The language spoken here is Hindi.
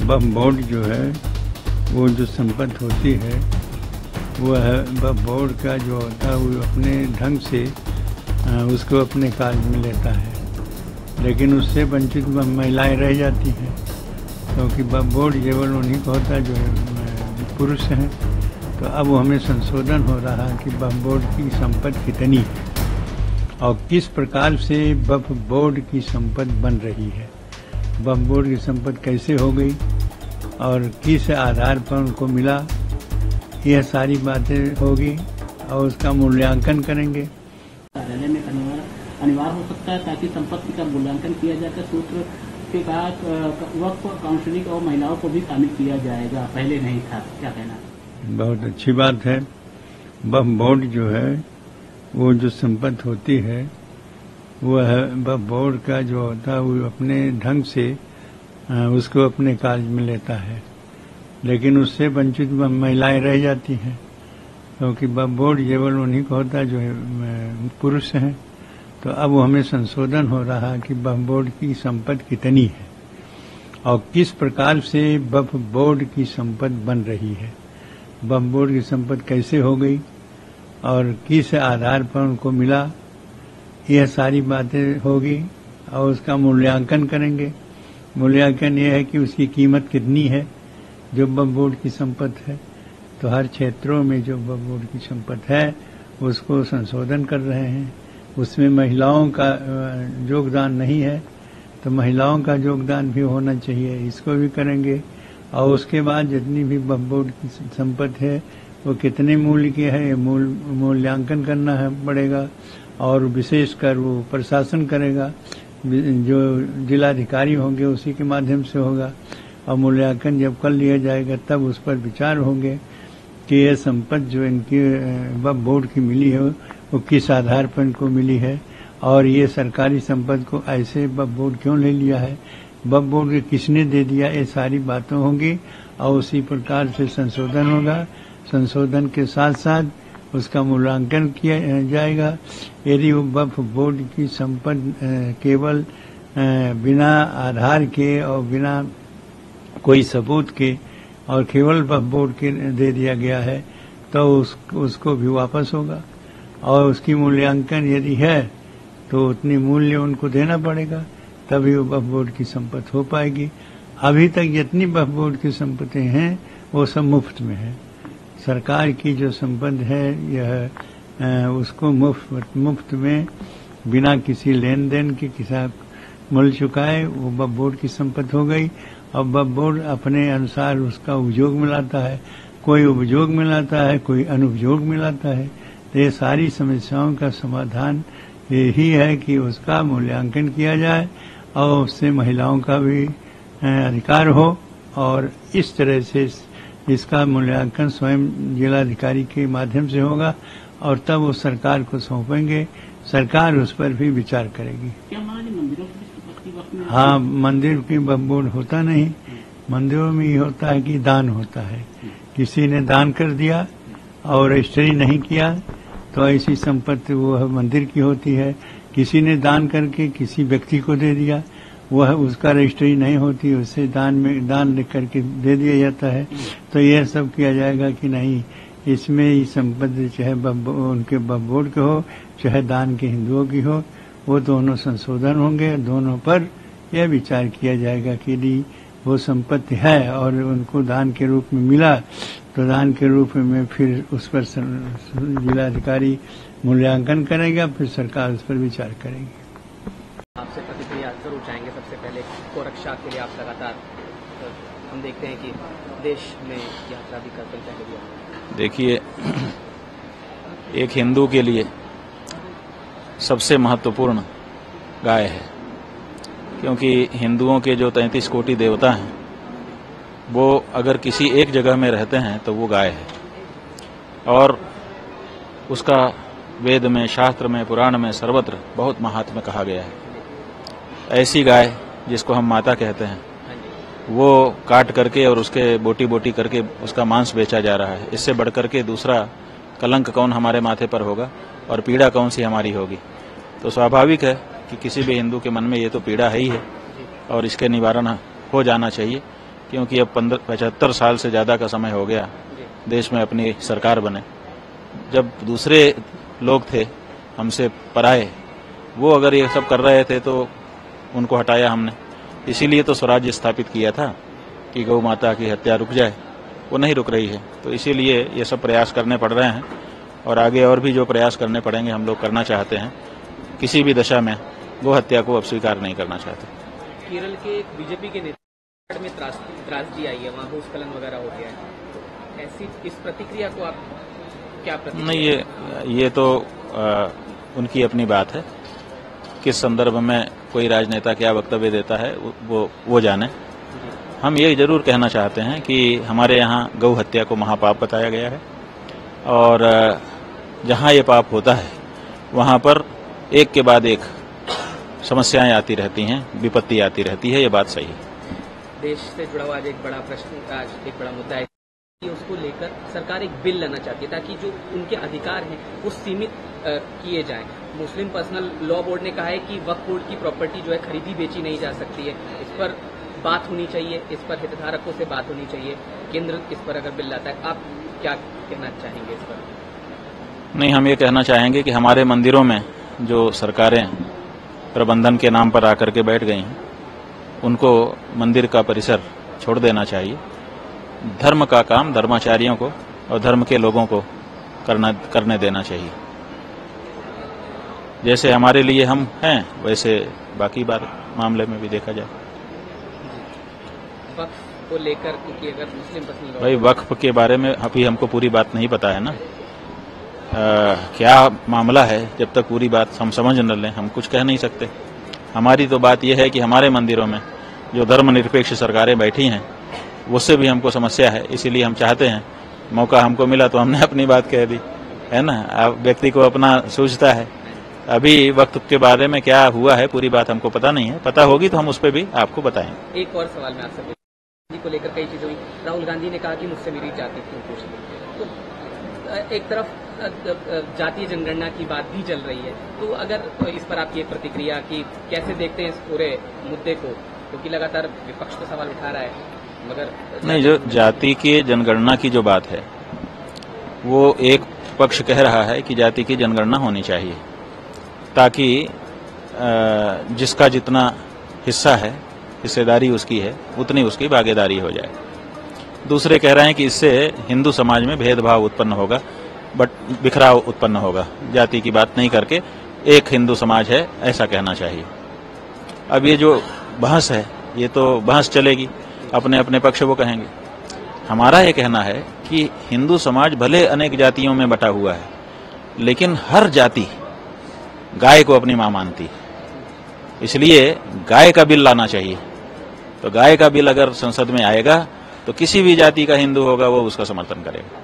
वक्फ बोर्ड जो है वो जो संपत्ति होती है वो है वक्फ बोर्ड का जो होता है वो अपने ढंग से उसको अपने कार्य में लेता है, लेकिन उससे वंचित महिलाएं रह जाती हैं क्योंकि वक्फ बोर्ड केवल उन्हीं को होता है जो पुरुष हैं। तो अब हमें संशोधन हो रहा है कि वक्फ बोर्ड की संपत्ति कितनी है और किस प्रकार से वक्फ बोर्ड की संपत्ति बन रही है, वक्फ बोर्ड की संपत्ति कैसे हो गई और किस आधार पर उनको मिला, यह सारी बातें होगी और उसका मूल्यांकन करेंगे। कार्यालय में अनिवार्य हो सकता है ताकि संपत्ति का मूल्यांकन किया जाकर सूत्र के बाद वक्फ काउंसिलिंग और महिलाओं को भी शामिल किया जाएगा, पहले नहीं था, क्या कहना है? बहुत अच्छी बात है। वक्फ बोर्ड जो है वो जो संपत्ति होती है वो है वक्फ बोर्ड का जो होता है वो अपने ढंग से उसको अपने कार्य में लेता है, लेकिन उससे वंचित महिलाएं रह जाती हैं क्योंकि वक्फ बोर्ड केवल उन्हीं को होता है जो पुरुष हैं। तो अब हमें संशोधन हो रहा है कि वक्फ बोर्ड की संपत्ति कितनी है और किस प्रकार से वक्फ बोर्ड की संपत्ति बन रही है, वक्फ बोर्ड की संपत्ति कैसे हो गई और किस आधार पर उनको मिला, यह सारी बातें होगी और उसका मूल्यांकन करेंगे। मूल्यांकन यह है कि उसकी कीमत कितनी है जो वक्फ बोर्ड की संपत्ति है। तो हर क्षेत्रों में जो वक्फ बोर्ड की संपत्ति है उसको संशोधन कर रहे हैं, उसमें महिलाओं का योगदान नहीं है तो महिलाओं का योगदान भी होना चाहिए, इसको भी करेंगे। और उसके बाद जितनी भी वक्फ बोर्ड की संपत्ति है वो कितने मूल्य की है मूल्यांकन करना है पड़ेगा और विशेषकर वो प्रशासन करेगा, जो जिलाधिकारी होंगे उसी के माध्यम से होगा और मूल्यांकन जब कर लिया जाएगा तब उस पर विचार होंगे कि यह संपत्ति जो इनकी वक्फ बोर्ड की मिली है वो किस आधार पर इनको मिली है और ये सरकारी संपत्ति को ऐसे वक्फ बोर्ड क्यों ले लिया है, वक्फ बोर्ड को किसने दे दिया, ये सारी बातें होंगी और उसी प्रकार से संशोधन होगा। संशोधन के साथ साथ उसका मूल्यांकन किया जाएगा। यदि वो वक्फ बोर्ड की संपत्ति केवल बिना आधार के और बिना कोई सबूत के और केवल वक्फ बोर्ड के दे दिया गया है तो उसको भी वापस होगा और उसकी मूल्यांकन यदि है तो उतनी मूल्य उनको देना पड़ेगा, तभी वो वक्फ बोर्ड की संपत्ति हो पाएगी। अभी तक जितनी वक्फ बोर्ड की संपत्ति हैं वो सब मुफ्त में है। सरकार की जो संपत्ति है यह उसको मुफ्त में बिना किसी लेन देन के किसी मूल्य चुकाए वो वक्फ बोर्ड की संपत्ति हो गई और वक्फ बोर्ड अपने अनुसार उसका उपयोग में लाता है, कोई उपयोग में लाता है, कोई अनुपयोग में लाता है। तो ये सारी समस्याओं का समाधान यही है कि उसका मूल्यांकन किया जाए और उससे महिलाओं का भी अधिकार हो और इस तरह से इसका मूल्यांकन स्वयं जिलाधिकारी के माध्यम से होगा और तब वो सरकार को सौंपेंगे, सरकार उस पर भी विचार करेगी। क्या मंदिरों की हाँ, मंदिर की वक्फ बोर्ड होता नहीं, मंदिरों में ये होता है कि दान होता है, किसी ने दान कर दिया और रजिस्ट्री नहीं किया तो ऐसी संपत्ति वो मंदिर की होती है। किसी ने दान करके किसी व्यक्ति को दे दिया, वह उसका रजिस्ट्री नहीं होती, उससे दान लिख करके दे दिया जाता है। तो यह सब किया जाएगा कि नहीं, इसमें ये संपत्ति चाहे उनके वक्फ बोर्ड के हो चाहे दान के हिंदुओं की हो, वो दोनों संशोधन होंगे, दोनों पर यह विचार किया जाएगा कि यदि वो संपत्ति है और उनको दान के रूप में मिला तो दान के रूप में फिर उस पर जिलाधिकारी मूल्यांकन करेगा, फिर सरकार उस पर विचार करेगी। आपसे प्रतिक्रिया जरूर चाहेंगे। सबसे पहले गोरक्षा के लिए आप लगातार हम देखते हैं कि देश में यात्रा भी करते हैं। देखिए, एक हिंदू के लिए सबसे महत्वपूर्ण गाय है, क्योंकि हिंदुओं के जो 33 कोटि देवता हैं वो अगर किसी एक जगह में रहते हैं तो वो गाय है और उसका वेद में, शास्त्र में, पुराण में सर्वत्र बहुत महात्म्य कहा गया है। ऐसी गाय जिसको हम माता कहते हैं वो काट करके और उसके बोटी बोटी करके उसका मांस बेचा जा रहा है। इससे बढ़कर के दूसरा कलंक कौन हमारे माथे पर होगा और पीड़ा कौन सी हमारी होगी। तो स्वाभाविक है कि किसी भी हिंदू के मन में ये तो पीड़ा है ही है और इसके निवारण हो जाना चाहिए। क्योंकि अब 75 साल से ज़्यादा का समय हो गया देश में अपनी सरकार बने। जब दूसरे लोग थे हमसे पराए, वो अगर ये सब कर रहे थे तो उनको हटाया हमने। इसीलिए तो स्वराज्य स्थापित किया था कि गौ माता की हत्या रुक जाए, वो नहीं रुक रही है। तो इसीलिए ये सब प्रयास करने पड़ रहे हैं और आगे और भी जो प्रयास करने पड़ेंगे हम लोग करना चाहते हैं। किसी भी दशा में गौ हत्या को अब स्वीकार नहीं करना चाहते। केरल के बीजेपी के नेता में त्रासदी आई है, वहाँ भूस्खलन वगैरह हो गया है, तो ऐसी इस प्रतिक्रिया को आप क्या प्रतिक्रिया? नहीं, ये तो उनकी अपनी बात है। किस संदर्भ में कोई राजनेता क्या वक्तव्य देता है वो जाने। हम ये जरूर कहना चाहते हैं कि हमारे यहाँ गौ हत्या को महापाप बताया गया है और जहाँ ये पाप होता है वहाँ पर एक के बाद एक समस्याएं आती रहती हैं, विपत्ति आती रहती है। ये बात सही है। देश से जुड़ा हुआ आज एक बड़ा प्रश्न, आज एक बड़ा मुद्दा है कि उसको लेकर सरकार एक बिल लाना चाहती है ताकि जो उनके अधिकार हैं वो सीमित किए जाएं। मुस्लिम पर्सनल लॉ बोर्ड ने कहा है कि वक्फ बोर्ड की प्रॉपर्टी जो है खरीदी बेची नहीं जा सकती है। इस पर बात होनी चाहिए, इस पर हितधारकों से बात होनी चाहिए। केंद्र इस पर अगर बिल लाता है, आप क्या कहना चाहेंगे इस पर? नहीं, हम ये कहना चाहेंगे कि हमारे मंदिरों में जो सरकारें प्रबंधन के नाम पर आकर के बैठ गई हैं, उनको मंदिर का परिसर छोड़ देना चाहिए। धर्म का काम धर्माचार्यों को और धर्म के लोगों को करने देना चाहिए। जैसे हमारे लिए हम हैं, वैसे बाकी बार मामले में भी देखा जाए। वक्फ को लेकर, क्योंकि अगर मुस्लिम पर्सनल भाई वक्फ के बारे में अभी हमको पूरी बात नहीं पता है ना, क्या मामला है। जब तक पूरी बात हम समझ न लें हम कुछ कह नहीं सकते। हमारी तो बात यह है कि हमारे मंदिरों में जो धर्मनिरपेक्ष सरकारें बैठी हैं उससे भी हमको समस्या है। इसीलिए हम चाहते हैं, मौका हमको मिला तो हमने अपनी बात कह दी, है ना। अब व्यक्ति को अपना सूझता है। अभी वक्त के बारे में क्या हुआ है पूरी बात हमको पता नहीं है। पता होगी तो हम उस पर भी आपको बताएंगे। एक और सवाल मैं आपसे को लेकर कई चीजें हुई। राहुल गांधी ने कहा कि मुझसे मेरी जाति क्यों पूछी, तो एक तरफ जातीय जनगणना की बात भी चल रही है। तो अगर इस पर आपकी प्रतिक्रिया कि कैसे देखते हैं इस पूरे मुद्दे को, क्योंकि लगातार विपक्ष तो सवाल उठा रहा है, मगर नहीं, जो जाति की जनगणना की जो बात है वो एक पक्ष कह रहा है कि जाति की जनगणना होनी चाहिए ताकि जिसका जितना हिस्सा है, हिस्सेदारी उसकी है, उतनी उसकी भागीदारी हो जाए। दूसरे कह रहे हैं कि इससे हिंदू समाज में भेदभाव उत्पन्न होगा, बिखराव उत्पन्न होगा। जाति की बात नहीं करके एक हिंदू समाज है, ऐसा कहना चाहिए। अब ये जो बहस है ये तो बहस चलेगी, अपने अपने पक्ष वो कहेंगे। हमारा ये कहना है कि हिंदू समाज भले अनेक जातियों में बटा हुआ है, लेकिन हर जाति गाय को अपनी मां मानती है। इसलिए गाय का बिल लाना चाहिए। तो गाय का बिल अगर संसद में आएगा तो किसी भी जाति का हिंदू होगा वो उसका समर्थन करेगा।